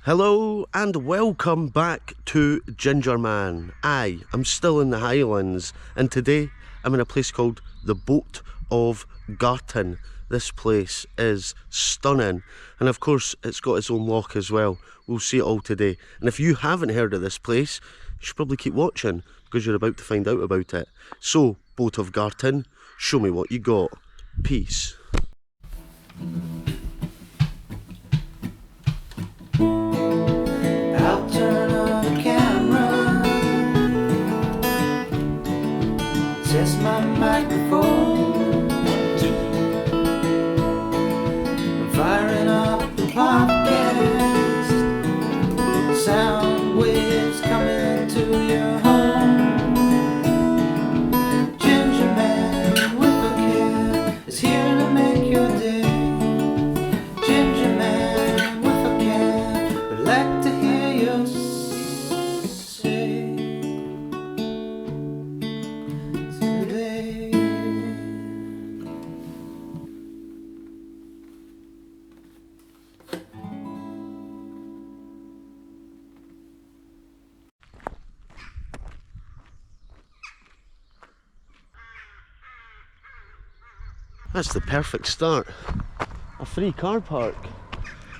Hello and welcome back to GingerMan. I'm still in the Highlands and today I'm in a place called the Boat of Garten. This place is stunning and of course it's got its own lock as well. We'll see it all today. And if you haven't heard of this place, you should probably keep watching because you're about to find out about it. So, Boat of Garten, show me what you got. Peace. I'll turn on the camera, test my microphone, I'm firing up the podcast, sound waves coming to your home. GingerMan with a can is here to make your day. GingerMan with a can would like to hear you say today. That's the perfect start. A free car park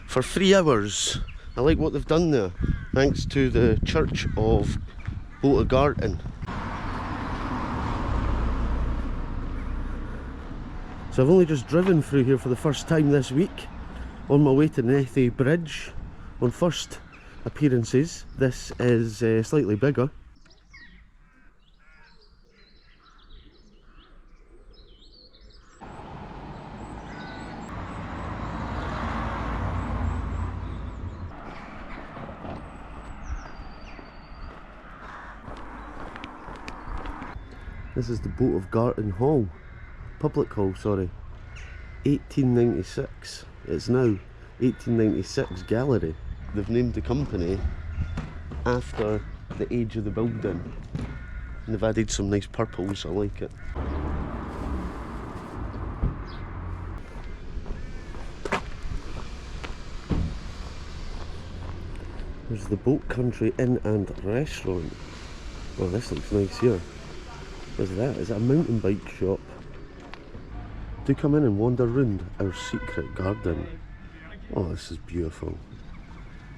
for 3 hours. I like what they've done there, thanks to the Church of Boat of Garten. So I've only just driven through here for the first time this week, on my way to Abernethy Bridge. On first appearances, this is slightly bigger. This is the Boat of Garten Hall, public hall, sorry. 1896, it's now 1896 gallery. They've named the company after the age of the building. And they've added some nice purples, I like it. There's the Boat Country Inn and Restaurant. Oh, this looks nice here. What's that? Is that a mountain bike shop? Do come in and wander round our secret garden. Oh, this is beautiful.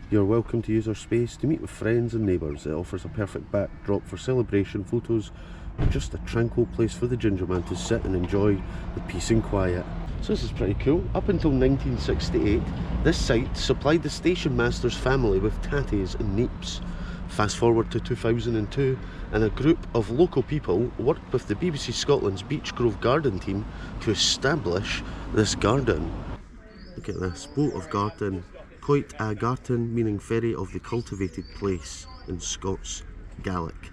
You're welcome to use our space to meet with friends and neighbours. It offers a perfect backdrop for celebration, photos, and just a tranquil place for the GingerMan to sit and enjoy the peace and quiet. So this is pretty cool. Up until 1968, this site supplied the station master's family with tatties and neeps. Fast forward to 2002 and a group of local people worked with the BBC Scotland's Beech Grove Garden team to establish this garden. Look at this, Boat of Garten, Boat of Garten meaning ferry of the cultivated place in Scots Gaelic.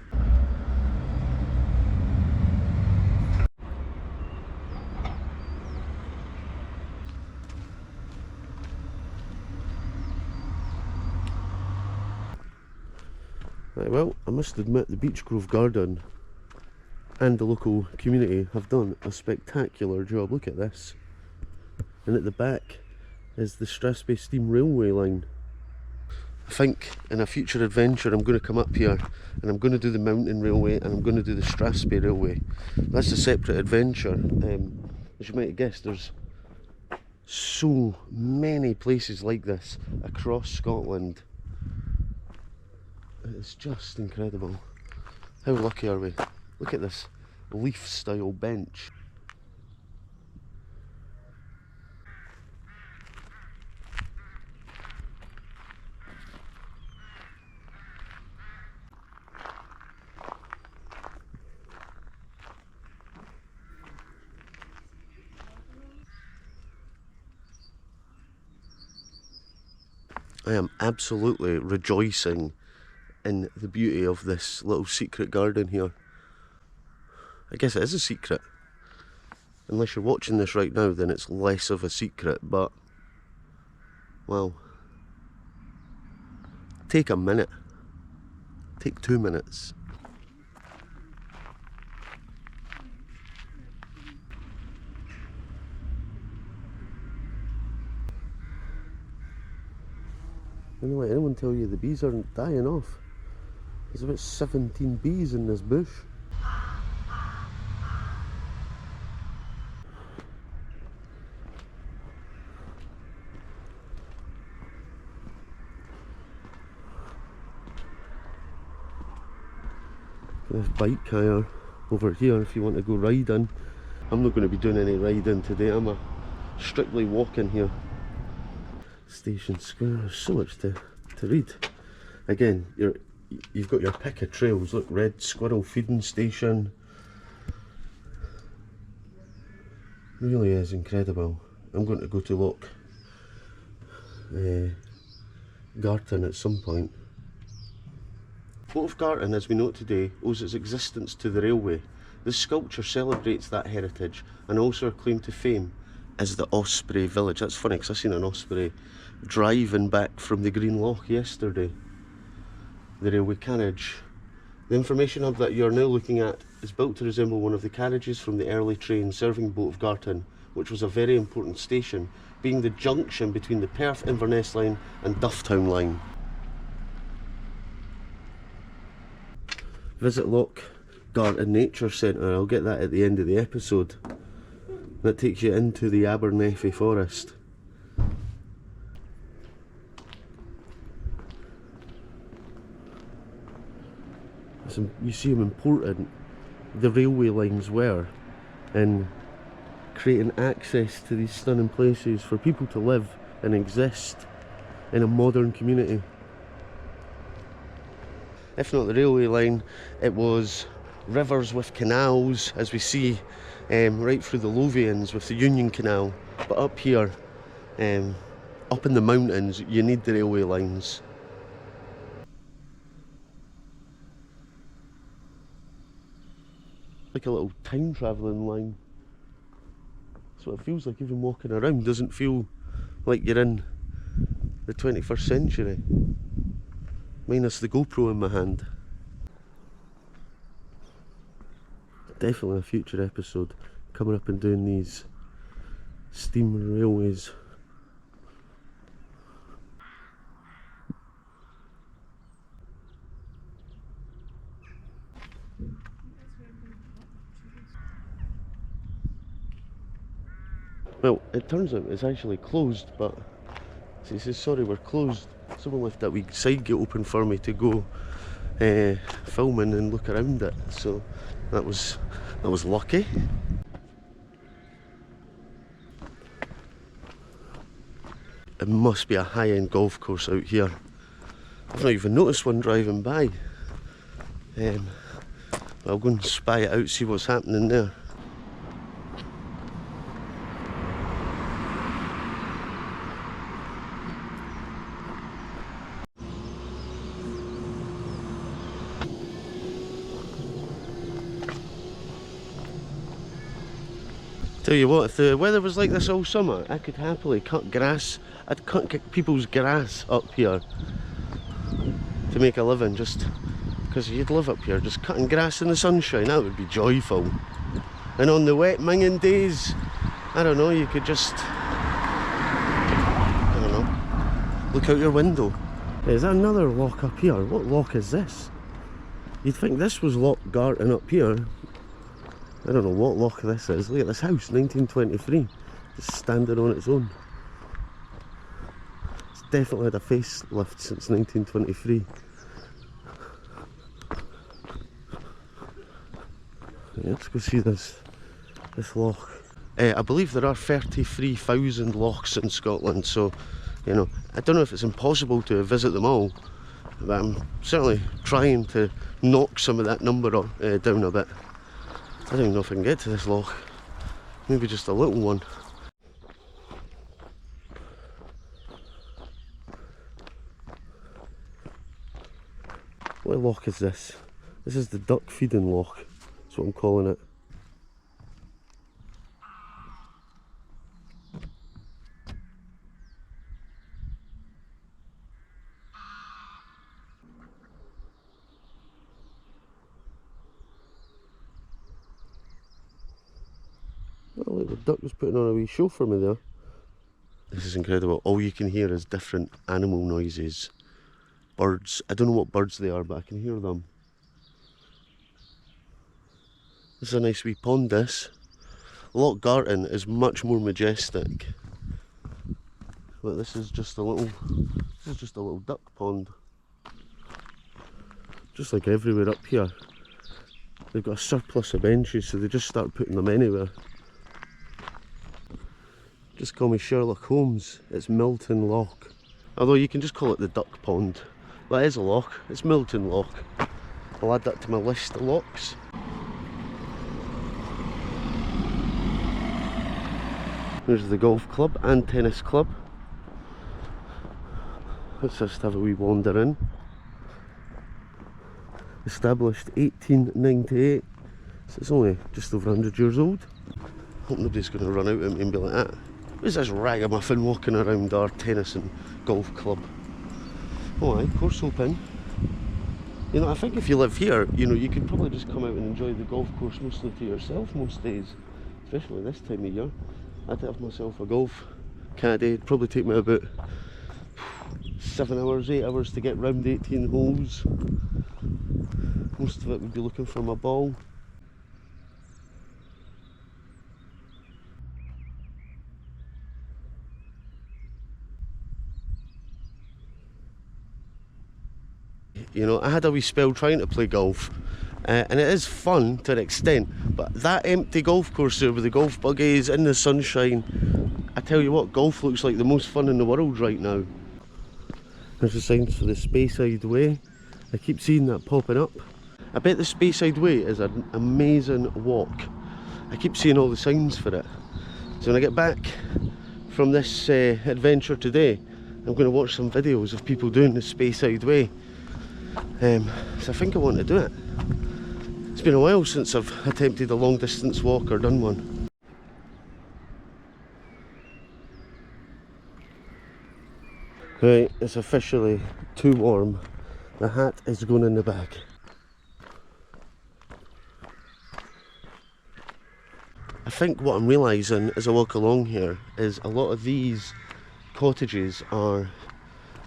Right, well, I must admit the Beech Grove Garden and the local community have done a spectacular job. Look at this. And at the back is the Strathspey Steam Railway line. I think in a future adventure I'm going to come up here and I'm going to do the Mountain Railway and I'm going to do the Strathspey Railway. That's a separate adventure. As you might have guessed, there's so many places like this across Scotland. It's just incredible. How lucky are we? Look at this leaf style bench. I am absolutely rejoicing in the beauty of this little secret garden here. I guess it is a secret. Unless you're watching this right now, then it's less of a secret, but well, take a minute, take 2 minutes. Don't let anyone tell you the bees aren't dying off. There's about 17 bees in this bush. This bike hire over here if you want to go riding. I'm not going to be doing any riding today, I'm strictly walking here. Station Square, there's so much to read. Again, you've got your pick of trails. Look, Red Squirrel Feeding Station. Really is incredible. I'm going to go to Lock Garten at some point. Boat of Garten, as we know it today, owes its existence to the railway. This sculpture celebrates that heritage and also our claim to fame as the Osprey Village. That's funny because I seen an osprey driving back from the Green Loch yesterday. The railway carriage. The information hub that you're now looking at is built to resemble one of the carriages from the early train serving Boat of Garten, which was a very important station, being the junction between the Perth-Inverness line and Dufftown line. Visit Lock Garten Nature Centre, I'll get that at the end of the episode. That takes you into the Abernethy forest. You see how important the railway lines were in creating access to these stunning places for people to live and exist in a modern community. If not the railway line, it was rivers with canals, as we see right through the Lothians with the Union Canal. But up here, up in the mountains, you need the railway lines. Like a little time travelling line. That's what it feels like. Even walking around doesn't feel like you're in the 21st century. Minus the GoPro in my hand. Definitely a future episode coming up and doing these steam railways. Well, it turns out it's actually closed, but he says, sorry, we're closed. Someone left that wee side gate open for me to go filming and look around it, so that was lucky. It must be a high-end golf course out here. I've not even noticed one driving by. I'll go and spy it out, see what's happening there. Tell you what, if the weather was like this all summer, I could happily cut grass. I'd cut people's grass up here to make a living, just because you'd live up here, just cutting grass in the sunshine. That would be joyful. And on the wet minging days, I don't know, you could just, I don't know, look out your window. Is that another lock up here? What lock is this? You'd think this was Lock Garten up here. I don't know what lock this is. Look at this house, 1923, just standing on its own. It's definitely had a facelift since 1923. Yeah, let's go see this loch. I believe there are 33,000 lochs in Scotland, so you know, I don't know if it's impossible to visit them all, but I'm certainly trying to knock some of that number down a bit. I don't even know if I can get to this loch. Maybe just a little one. What loch is this? This is the duck feeding loch. That's what I'm calling it. Oh look, the duck was putting on a wee show for me there. This is incredible. All you can hear is different animal noises. Birds. I don't know what birds they are, but I can hear them. This is a nice wee pond, this. Loch Garten is much more majestic. But this is just a little duck pond. Just like everywhere up here. They've got a surplus of benches, so they just start putting them anywhere. Just call me Sherlock Holmes. It's Milton Lock. Although you can just call it the duck pond. That is a lock. It's Milton Lock. I'll add that to my list of locks. There's the golf club and tennis club. Let's just have a wee wander in. Established 1898, so it's only just over 100 years old. Hope nobody's going to run out at me and be like, ah, who's this ragamuffin walking around our tennis and golf club? Oh aye, course open. You know, I think if you live here, you know, you could probably just come out and enjoy the golf course mostly to yourself most days, especially this time of year. I'd have myself a golf caddy. It'd probably take me about 7 hours, 8 hours to get round 18 holes. Most of it would be looking for my ball. You know, I had a wee spell trying to play golf, and it is fun to an extent, but that empty golf course there with the golf buggies in the sunshine, I tell you what, golf looks like the most fun in the world right now. There's the signs for the Speyside Way. I keep seeing that popping up. I bet the Speyside Way is an amazing walk. I keep seeing all the signs for it. So when I get back from this adventure today, I'm going to watch some videos of people doing the Speyside Way. So I think I want to do it. It's been a while since I've attempted a long distance walk or done one. Right, it's officially too warm. The hat is going in the bag. I think what I'm realising as I walk along here is a lot of these cottages are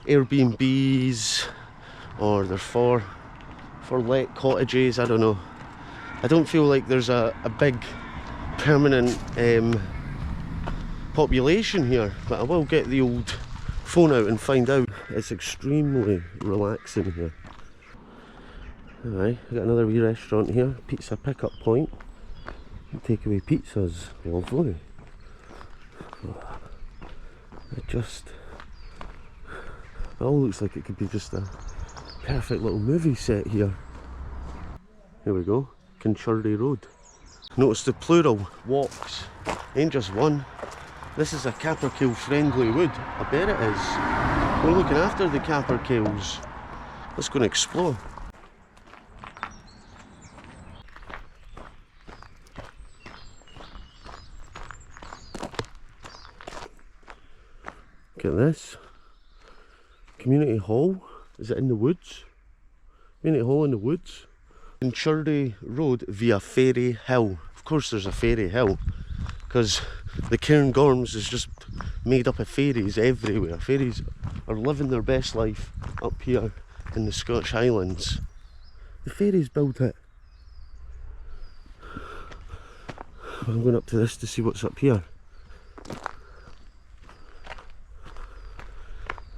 Airbnbs, or they're for let cottages, I don't know. I don't feel like there's a big permanent population here, but I will get the old phone out and find out. It's extremely relaxing here. Alright, I've got another wee restaurant here, pizza pickup point. Takeaway pizzas, lovely. It all looks like it could be just a perfect little movie set here. Here we go, Kinchurdy Road. Notice the plural, walks, ain't just one. This is a Capercaillie friendly wood, I bet it is. We're looking after the Capercaillies. Let's go and explore. Look at this. Community hall. Is it in the woods? Community hall in the woods. Kinchurdy Road via Fairy Hill. Of course there's a Fairy Hill, because the Cairngorms is just made up of fairies everywhere. Fairies are living their best life up here in the Scottish Highlands. The fairies built it. I'm going up to this to see what's up here.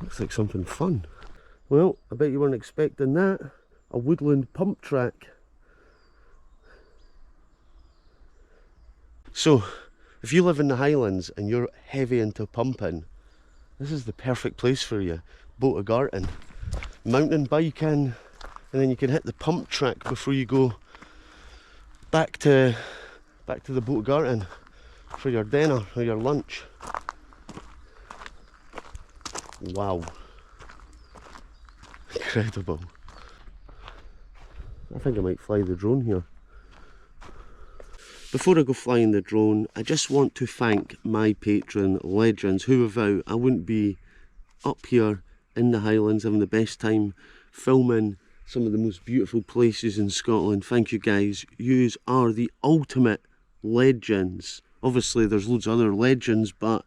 Looks like something fun. Well, I bet you weren't expecting that. A woodland pump track. So, if you live in the Highlands and you're heavy into pumping, this is the perfect place for you. Boat of Garten. Mountain biking, and then you can hit the pump track before you go back to the Boat of Garten for your dinner or your lunch. Wow. Incredible. I think I might fly the drone here. Before I go flying the drone, I just want to thank my patron legends, who without I wouldn't be up here in the Highlands having the best time filming some of the most beautiful places in Scotland. Thank you guys. Yous are the ultimate legends. Obviously there's loads of other legends, but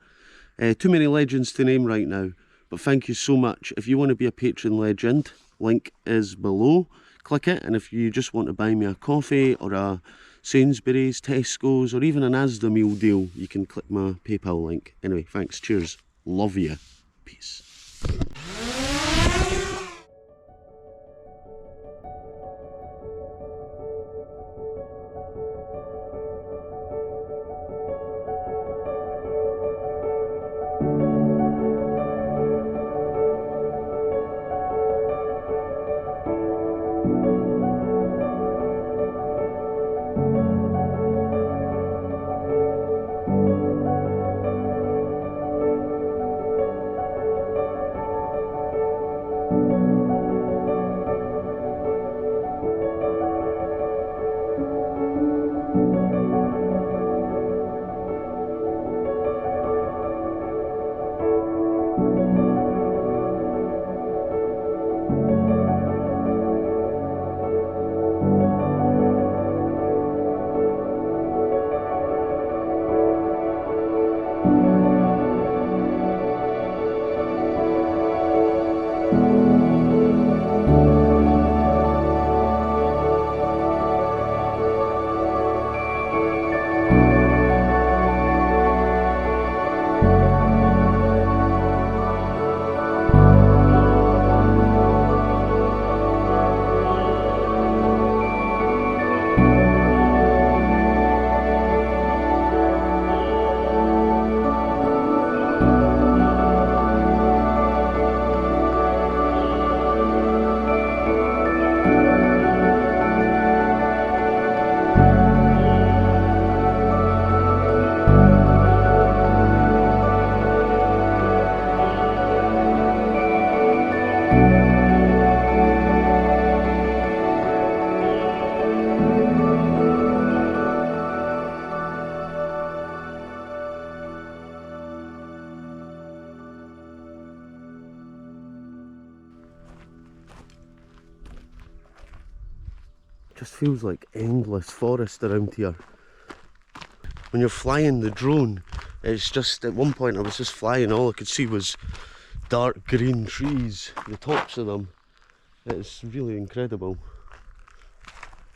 Too many legends to name right now, but thank you so much. If you want to be a patron legend, link is below. Click it, and if you just want to buy me a coffee or a Sainsbury's, Tesco's, or even an Asda meal deal, you can click my PayPal link. Anyway, thanks, cheers, love you, peace. Just feels like endless forest around here. When you're flying the drone, it's just, at one point I was just flying, all I could see was dark green trees, the tops of them. It's really incredible.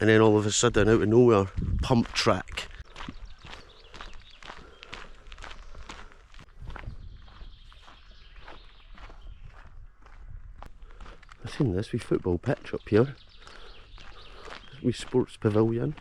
And then all of a sudden, out of nowhere, pump track. I've seen this wee football pitch up here. Wee sports pavilion.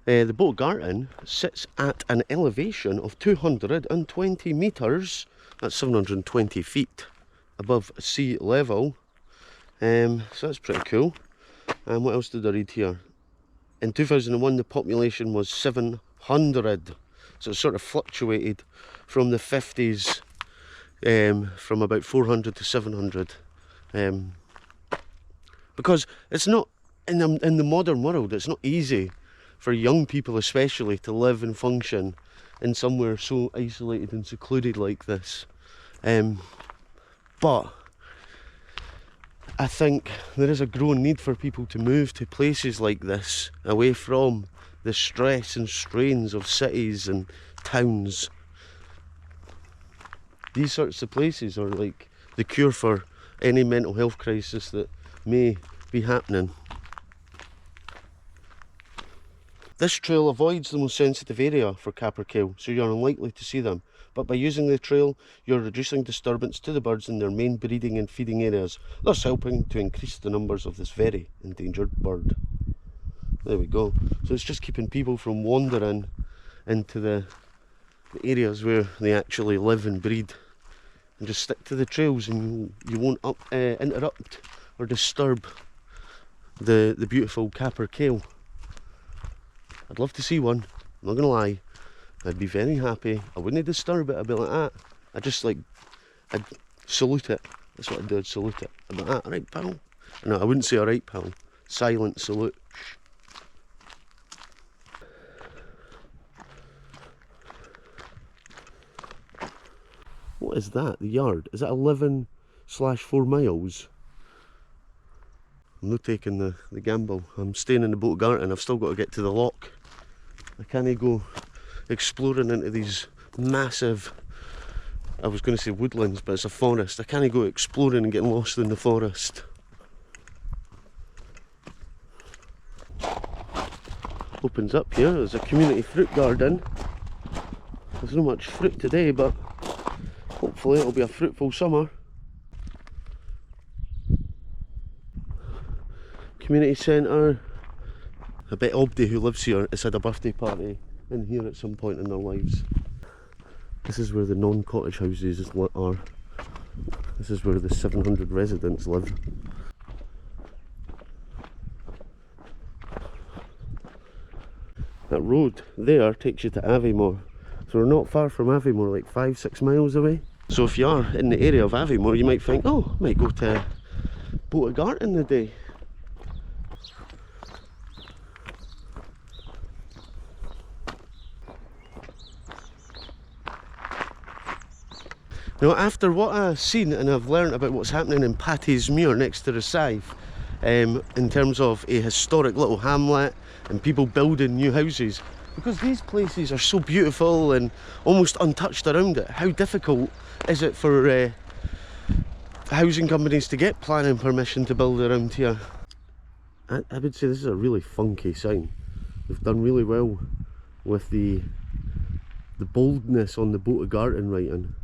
The Boat of Garten sits at an elevation of 220 metres, that's 720 feet above sea level. So that's pretty cool. And what else did I read here? In 2001 the population was 700, so it sort of fluctuated from the 50s, from about 400 to 700, because it's not, in the modern world, it's not easy for young people especially to live and function in somewhere so isolated and secluded like this. But I think there is a growing need for people to move to places like this, away from the stress and strains of cities and towns. These sorts of places are like the cure for any mental health crisis that may be happening. This trail avoids the most sensitive area for capercaillie, so you're unlikely to see them. But by using the trail, you're reducing disturbance to the birds in their main breeding and feeding areas, thus helping to increase the numbers of this very endangered bird. There we go. So it's just keeping people from wandering into the areas where they actually live and breed, and just stick to the trails, and you won't interrupt or disturb the beautiful capercaillie. I'd love to see one, I'm not gonna lie. I'd be very happy. I wouldn't disturb it, I'd be like that. I'd salute it. That's what I'd do, I'd salute it. I'd be like that, alright pal. No, I wouldn't say alright pal. Silent salute. What is that? The yard? Is that 11/4 miles? I'm not taking the gamble. I'm staying in the Boat of Garten. I've still got to get to the lock. I can't go exploring into these massive, I was going to say woodlands, but it's a forest. I can't go exploring and getting lost in the forest. Opens up here. There's a community fruit garden. There's not much fruit today, but hopefully it'll be a fruitful summer. Community centre. I bet Obdi, who lives here, has had a birthday party in here at some point in their lives. This is where the non-cottage houses are. This is where the 700 residents live. That road there takes you to Aviemore. So we're not far from Aviemore, like 5-6 miles away. So if you are in the area of Aviemore, you might think, oh, I might go to Boat of Garten today. Now, after what I've seen and I've learnt about what's happening in Patty's Muir next to the Scythe, in terms of a historic little hamlet and people building new houses, because these places are so beautiful and almost untouched around it, how difficult is it for housing companies to get planning permission to build around here? I would say this is a really funky sign. They've done really well with the boldness on the Boat of Garten writing.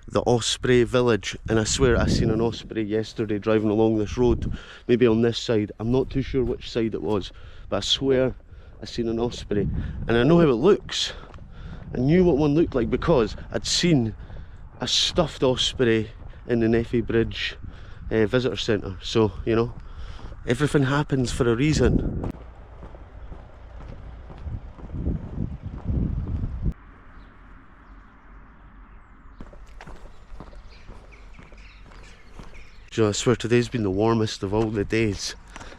The Osprey Village, and I swear I seen an osprey yesterday driving along this road, maybe on this side. I'm not too sure which side it was, but I swear I seen an osprey, and I know how it looks. I knew what one looked like because I'd seen a stuffed osprey in the Nephi Bridge visitor centre. So, you know, everything happens for a reason. You know, I swear today's been the warmest of all the days.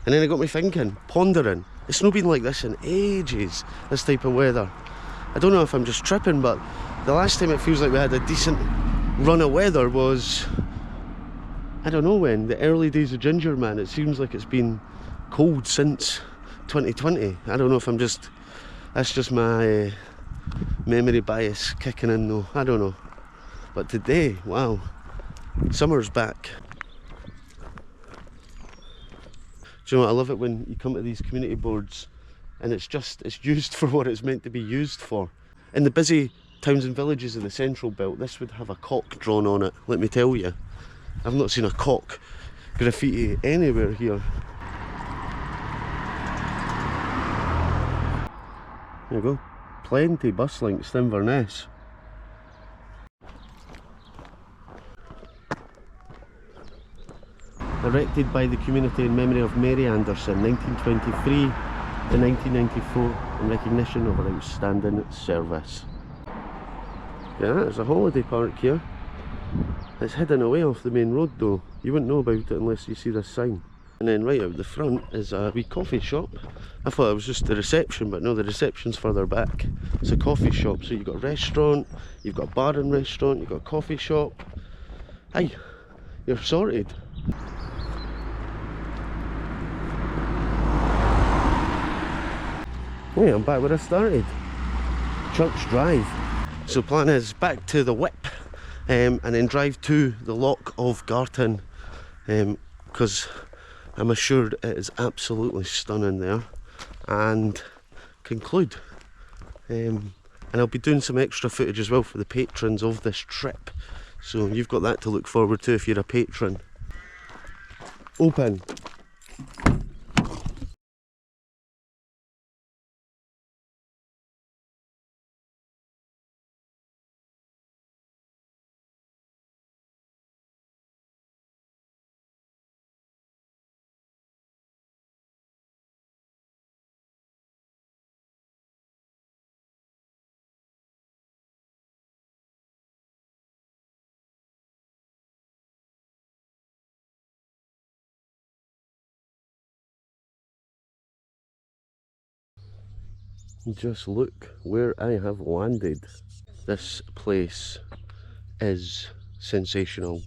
And then it got me thinking, pondering, it's not been like this in ages, this type of weather. I don't know if I'm just tripping, but the last time it feels like we had a decent run of weather was, I don't know when, the early days of GingerMan. It seems like it's been cold since 2020. I don't know if I'm just, that's just my memory bias kicking in though, I don't know. But today, wow, summer's back. Do you know what, I love it when you come to these community boards and it's used for what it's meant to be used for. In the busy towns and villages of the Central Belt, this would have a cock drawn on it, let me tell you. I've not seen a cock graffiti anywhere here. There you go, plenty bus links to Inverness. Erected by the community in memory of Mary Anderson, 1923 to 1994, in recognition of her outstanding service. Yeah, there's a holiday park here. It's hidden away off the main road though. You wouldn't know about it unless you see this sign. And then right out the front is a wee coffee shop. I thought it was just the reception, but no, the reception's further back. It's a coffee shop, so you've got a restaurant, you've got a bar and restaurant, you've got a coffee shop. Aye, you're sorted. Hey, I'm back where I started. Church Drive. So plan is back to the Whip and then drive to the Lock of Garten, because I'm assured it is absolutely stunning there, and conclude. And I'll be doing some extra footage as well for the patrons of this trip, so you've got that to look forward to if you're a patron. Open. Just look where I have landed. This place is sensational.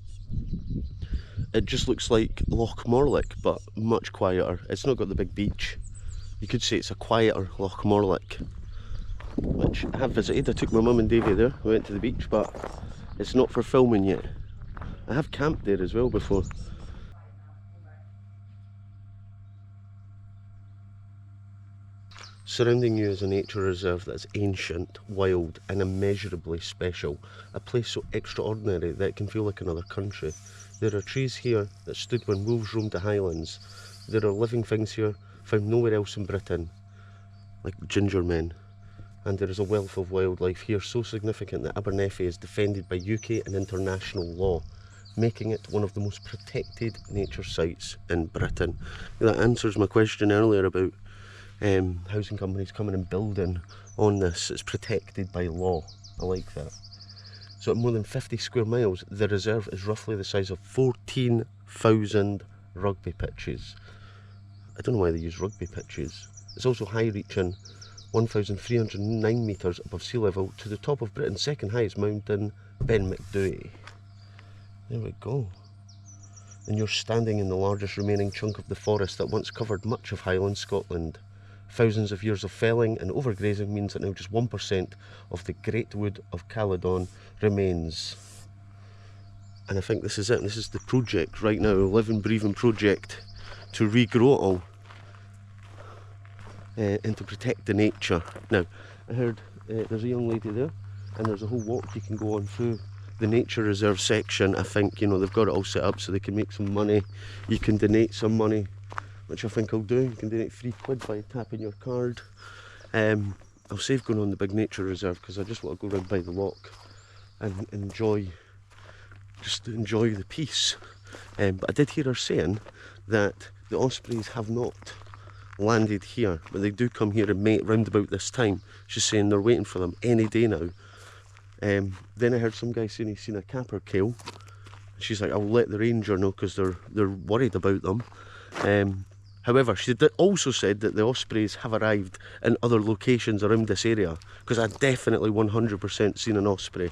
It just looks like Loch Morlich, but much quieter. It's not got the big beach. You could say it's a quieter Loch Morlich, which I have visited. I took my mum and Davy there. We went to the beach, but it's not for filming yet. I have camped there as well before. Surrounding you is a nature reserve that's ancient, wild and immeasurably special. A place so extraordinary that it can feel like another country. There are trees here that stood when wolves roamed the Highlands. There are living things here found nowhere else in Britain, like GingerMan. And there is a wealth of wildlife here so significant that Abernethy is defended by UK and international law, making it one of the most protected nature sites in Britain. That answers my question earlier about housing companies coming and building on this. It's protected by law. I like that. So at more than 50 square miles, the reserve is roughly the size of 14,000 rugby pitches. I don't know why they use rugby pitches. It's also high-reaching, 1,309 metres above sea level, to the top of Britain's second highest mountain, Ben Macdui. There we go. And you're standing in the largest remaining chunk of the forest that once covered much of Highland Scotland. Thousands of years of felling and overgrazing means that now just 1% of the Great Wood of Caledon remains. And I think this is it. This is the project right now, a living, breathing project to regrow it all and to protect the nature. Now, I heard there's a young lady there, and there's a whole walk you can go on through the nature reserve section. I think, you know, they've got it all set up so they can make some money. You can donate some money, which I think I'll do. You can donate £3 by tapping your card. I'll save going on the big nature reserve because I just want to go round by the lock and enjoy the peace. But I did hear her saying that the Ospreys have not landed here, but they do come here and mate round about this time. She's saying they're waiting for them any day now. Then I heard some guy saying he's seen a capercaillie. She's like, I'll let the ranger know because they're worried about them. However, she also said that the Ospreys have arrived in other locations around this area, because I definitely 100% seen an Osprey.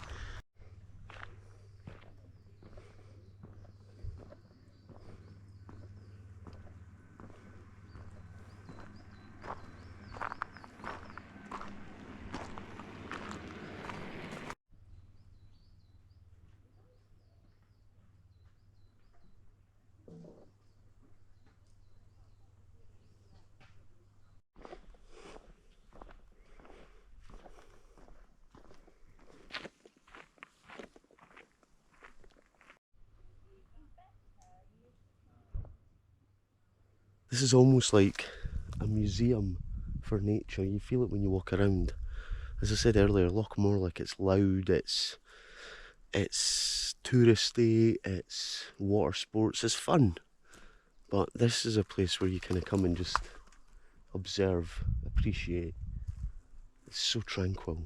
This is almost like a museum for nature. You feel it when you walk around. As I said earlier, Loch Morlich, it's loud, it's touristy, it's water sports, it's fun. But this is a place where you kind of come and just observe, appreciate. It's so tranquil.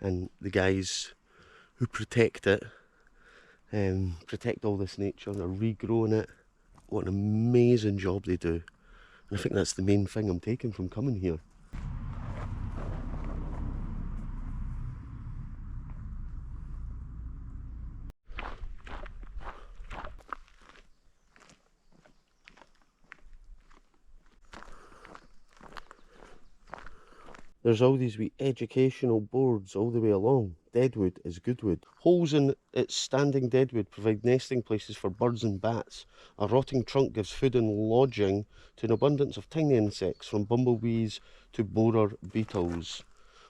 And the guys who protect it, protect all this nature and are regrowing it, what an amazing job they do. And I think that's the main thing I'm taking from coming here. There's all these wee educational boards all the way along. Deadwood is good wood. Holes in its standing deadwood provide nesting places for birds and bats. A rotting trunk gives food and lodging to an abundance of tiny insects, from bumblebees to borer beetles.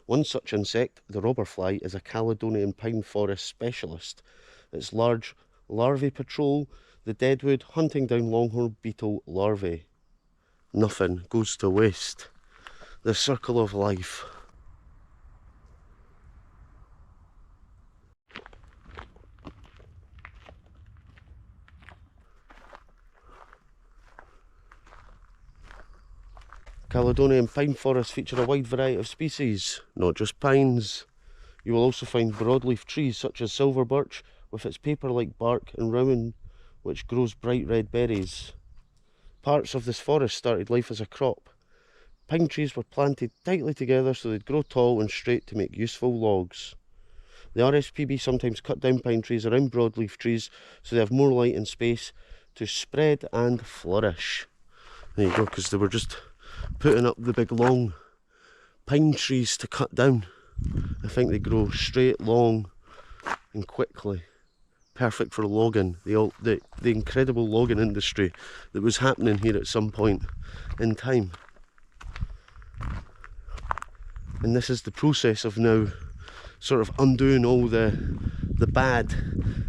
One such insect, the robber fly, is a Caledonian pine forest specialist. Its large larvae patrol the deadwood, hunting down longhorn beetle larvae. Nothing goes to waste. The circle of life. Caledonian pine forests feature a wide variety of species, not just pines. You will also find broadleaf trees such as silver birch with its paper-like bark, and rowan, which grows bright red berries. Parts of this forest started life as a crop. Pine trees were planted tightly together so they'd grow tall and straight to make useful logs. The RSPB sometimes cut down pine trees around broadleaf trees so they have more light and space to spread and flourish. There you go, because they were just putting up the big long pine trees to cut down. I think they grow straight, long and quickly. Perfect for logging, the incredible logging industry that was happening here at some point in time. And this is the process of now sort of undoing all the bad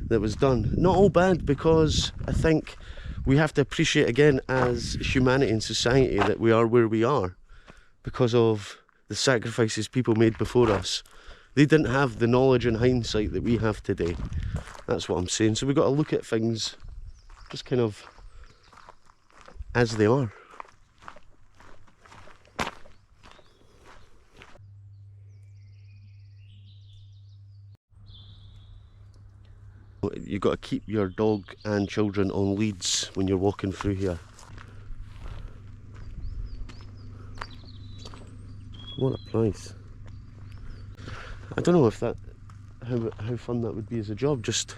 that was done. Not all bad, because I think we have to appreciate again as humanity and society that we are where we are because of the sacrifices people made before us. They didn't have the knowledge and hindsight that we have today. That's what I'm saying. So we've got to look at things just kind of as they are. You've got to keep your dog and children on leads when you're walking through here. What a place. I don't know if that, how fun that would be as a job, just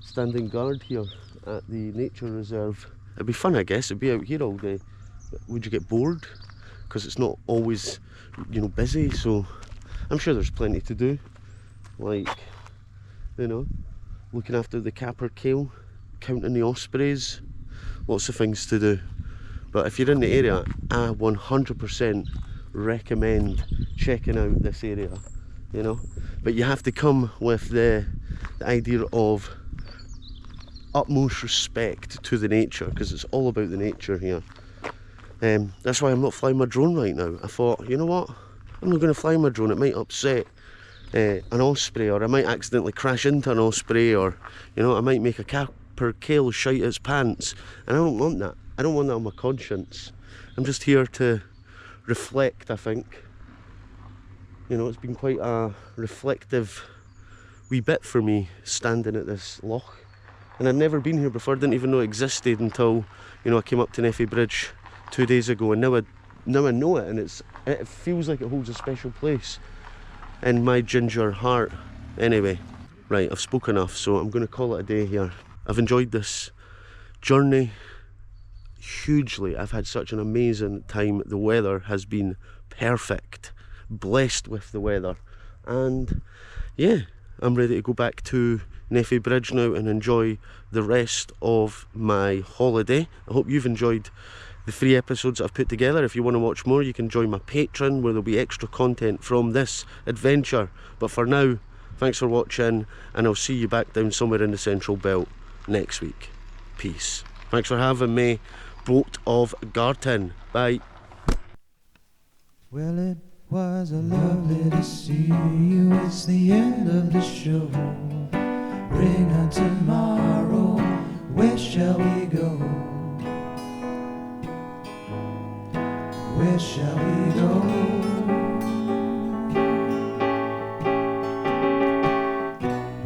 standing guard here at the nature reserve. It'd be fun, I guess, it'd be out here all day. Would you get bored? Because it's not always, you know, busy, so I'm sure there's plenty to do. Like, you know, looking after the capercaillie, counting the ospreys, lots of things to do. But if you're in the area, I 100% recommend checking out this area, you know. But you have to come with the idea of utmost respect to the nature, because it's all about the nature here. That's why I'm not flying my drone right now. I thought, you know what, I'm not going to fly my drone, it might upset an osprey, or I might accidentally crash into an osprey, or, you know, I might make a capercaillie shite its pants, and I don't want that. I don't want that on my conscience. I'm just here to reflect, I think. You know, it's been quite a reflective wee bit for me standing at this loch, and I'd never been here before. I didn't even know it existed until, you know, I came up to Neffy Bridge 2 days ago, and now I know it, and it feels like it holds a special place in my ginger heart. Anyway, right, I've spoken enough, so I'm going to call it a day here. I've enjoyed this journey hugely. I've had such an amazing time. The weather has been perfect, blessed with the weather, and yeah, I'm ready to go back to Neffy Bridge now and enjoy the rest of my holiday. I hope you've enjoyed the 3 episodes I've put together. If you want to watch more, you can join my Patreon, where there'll be extra content from this adventure. But for now, thanks for watching, and I'll see you back down somewhere in the Central Belt next week. Peace. Thanks for having me. Boat of Garten. Bye. Well, it was a lovely to see you. It's the end of the show. Bring on tomorrow. Where shall we go? Where shall we go?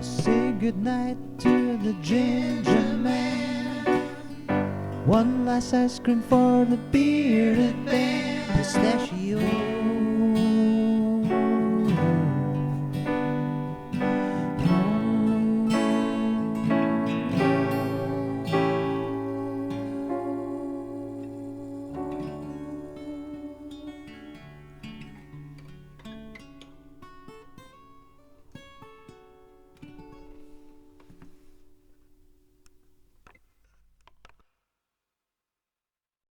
Say goodnight to the GingerMan. One last ice cream for the bearded band. Pistachio